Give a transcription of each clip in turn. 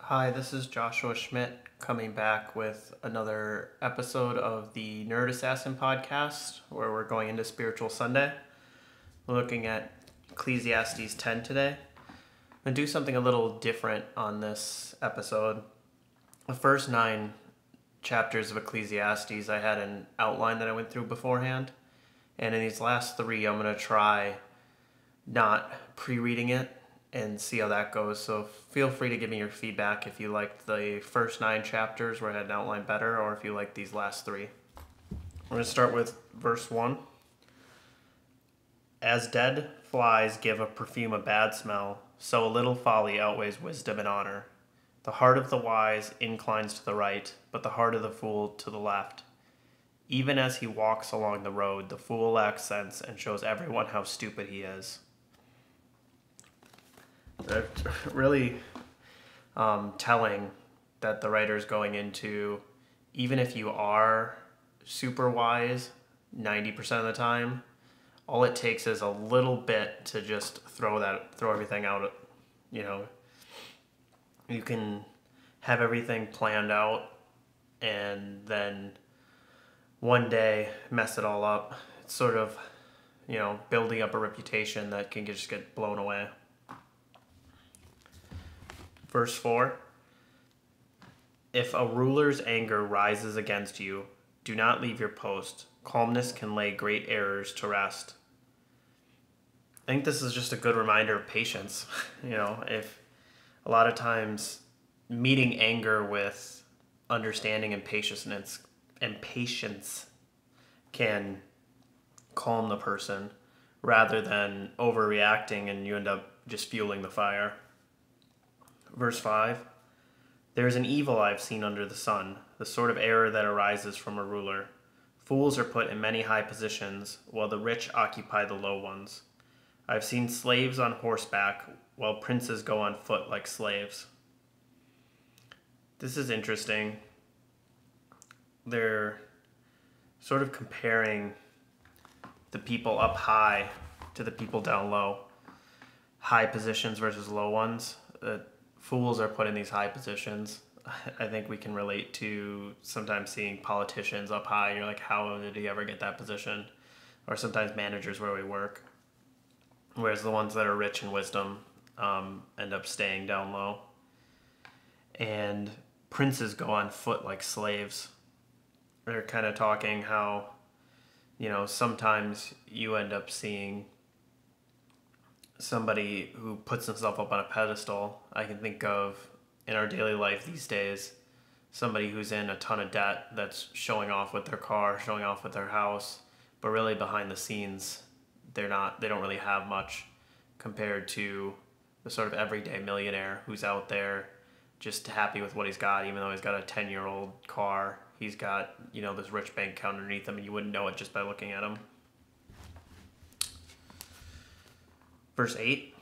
Hi, this is Joshua Schmidt coming back with another episode of the Nerd Assassin podcast where we're going into Spiritual Sunday. We're looking at Ecclesiastes 10 today. I'm going to do something a little different on this episode. The first 9 chapters of Ecclesiastes, I had an outline that I went through beforehand. And in these last 3, I'm going to try not pre-reading it and see how that goes. So feel free to give me your feedback if you liked the first 9 chapters where I had an outline better, or if you like these last 3. We're going to start with verse 1. As dead flies give a perfume a bad smell, so a little folly outweighs wisdom and honor. The heart of the wise inclines to the right, but the heart of the fool to the left. Even as he walks along the road, the fool lacks sense and shows everyone how stupid he is. They're really telling that the writer's going into, even if you are super wise 90% of the time, all it takes is a little bit to just throw everything out. You can have everything planned out and then one day mess it all up. It's sort of, building up a reputation that can just get blown away. Verse 4, if a ruler's anger rises against you, do not leave your post. Calmness can lay great errors to rest. I think this is just a good reminder of patience. If a lot of times meeting anger with understanding and patience can calm the person rather than overreacting and you end up just fueling the fire. Verse 5, there is an evil I have seen under the sun, the sort of error that arises from a ruler. Fools are put in many high positions, while the rich occupy the low ones. I have seen slaves on horseback, while princes go on foot like slaves. This is interesting. They're sort of comparing the people up high to the people down low. High positions versus low ones. Fools are put in these high positions. I think we can relate to sometimes seeing politicians up high. You're like, how did he ever get that position? Or sometimes managers where we work. Whereas the ones that are rich in wisdom end up staying down low. And princes go on foot like slaves. They're kind of talking how, sometimes you end up seeing somebody who puts himself up on a pedestal. I can think of, in our daily life these days, somebody who's in a ton of debt that's showing off with their car, showing off with their house, but really behind the scenes, they don't really have much compared to the sort of everyday millionaire who's out there just happy with what he's got, even though he's got a 10-year-old car. He's got, this rich bank account underneath him, and you wouldn't know it just by looking at him. Verse 8,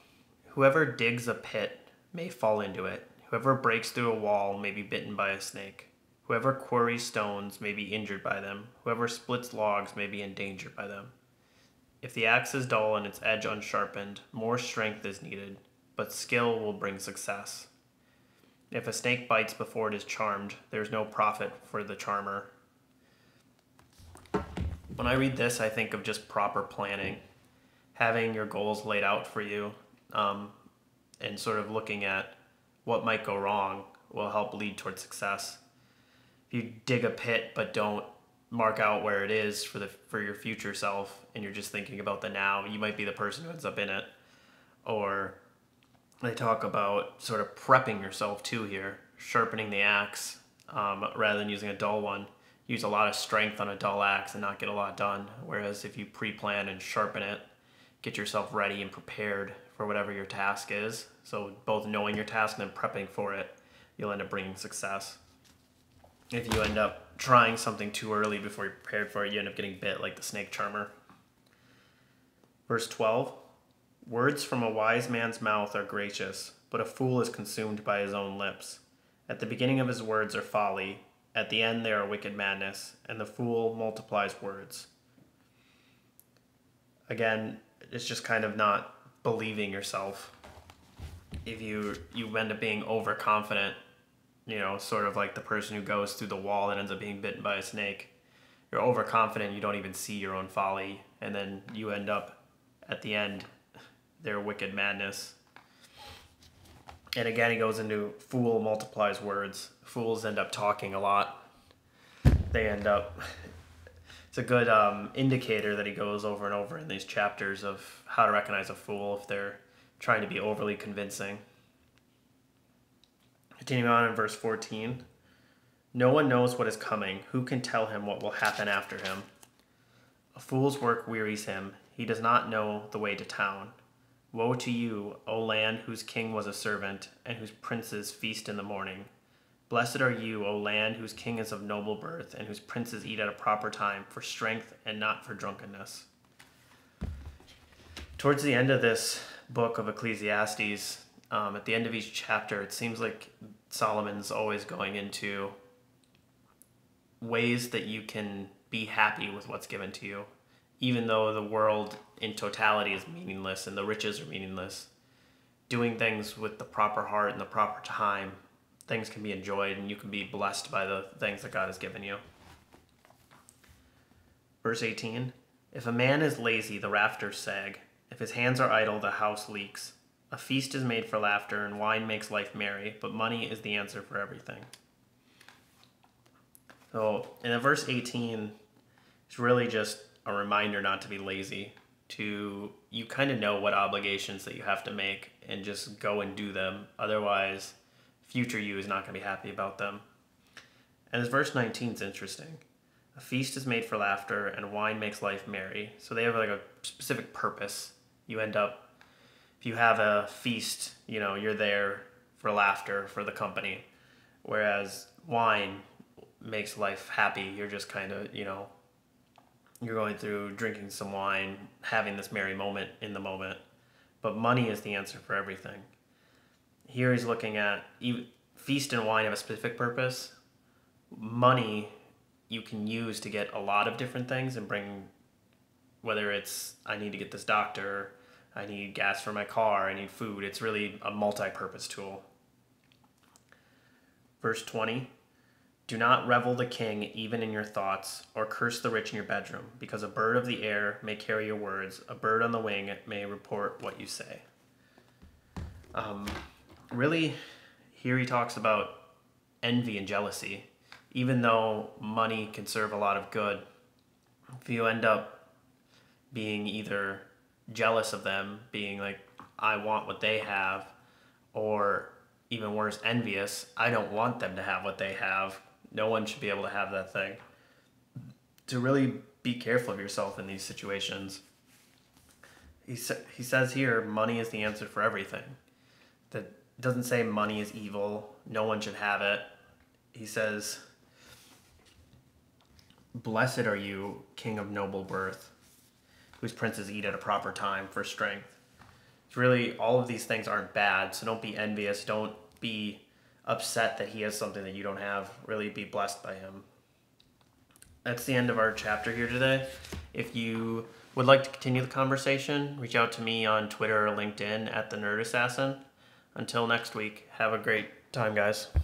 whoever digs a pit may fall into it. Whoever breaks through a wall may be bitten by a snake. Whoever quarries stones may be injured by them. Whoever splits logs may be endangered by them. If the axe is dull and its edge unsharpened, more strength is needed, but skill will bring success. If a snake bites before it is charmed, there is no profit for the charmer. When I read this, I think of just proper planning. Having your goals laid out for you and sort of looking at what might go wrong will help lead towards success. If you dig a pit but don't mark out where it is for your future self and you're just thinking about the now, you might be the person who ends up in it. Or they talk about sort of prepping yourself too here, sharpening the axe rather than using a dull one. Use a lot of strength on a dull axe and not get a lot done. Whereas if you pre-plan and sharpen it, get yourself ready and prepared for whatever your task is. So both knowing your task and then prepping for it, you'll end up bringing success. If you end up trying something too early before you're prepared for it, you end up getting bit like the snake charmer. Verse 12, words from a wise man's mouth are gracious, but a fool is consumed by his own lips. At the beginning of his words are folly, at the end they are wicked madness, and the fool multiplies words. Again, it's just kind of not believing yourself. If you end up being overconfident sort of like the person who goes through the wall and ends up being bitten by a snake. You're overconfident, you don't even see your own folly, and then you end up at the end, their wicked madness. And again, he goes into fool multiplies words. Fools end up talking a lot. It's a good indicator that he goes over and over in these chapters of how to recognize a fool if they're trying to be overly convincing. Continuing on in verse 14. No one knows what is coming. Who can tell him what will happen after him? A fool's work wearies him. He does not know the way to town. Woe to you, O land whose king was a servant, and whose princes feast in the morning. Blessed are you, O land whose king is of noble birth, and whose princes eat at a proper time, for strength and not for drunkenness. Towards the end of this book of Ecclesiastes, at the end of each chapter, it seems like Solomon's always going into ways that you can be happy with what's given to you, even though the world in totality is meaningless and the riches are meaningless. Doing things with the proper heart and the proper time, things can be enjoyed and you can be blessed by the things that God has given you. Verse 18, if a man is lazy, the rafters sag. If his hands are idle, the house leaks. A feast is made for laughter, and wine makes life merry, but money is the answer for everything. So in verse 18, it's really just a reminder not to be lazy. You kind of know what obligations that you have to make and just go and do them. Otherwise, future you is not going to be happy about them. And this verse 19 is interesting. A feast is made for laughter, and wine makes life merry. So they have like a specific purpose. You end up, if you have a feast, you're there for laughter, for the company. Whereas wine makes life happy. You're just kind of, you're going through drinking some wine, having this merry moment in the moment. But money is the answer for everything. Here he's looking at feast and wine have a specific purpose. Money you can use to get a lot of different things and bring, whether it's I need to get this doctor, I need gas for my car, I need food. It's really a multi-purpose tool. Verse 20. Do not revel the king even in your thoughts, or curse the rich in your bedroom, because a bird of the air may carry your words, a bird on the wing may report what you say. Really, here he talks about envy and jealousy. Even though money can serve a lot of good, if you end up being either jealous of them, being like, I want what they have, or even worse, envious, I don't want them to have what they have. No one should be able to have that thing. To really be careful of yourself in these situations. He says here, money is the answer for everything. That doesn't say money is evil, no one should have it. He says, blessed are you, king of noble birth, whose princes eat at a proper time for strength. It's really, all of these things aren't bad, so don't be envious, don't be upset that he has something that you don't have. Really be blessed by him. That's the end of our chapter here today. If you would like to continue the conversation, reach out to me on Twitter or LinkedIn at the Nerd Assassin. Until next week, have a great time, guys.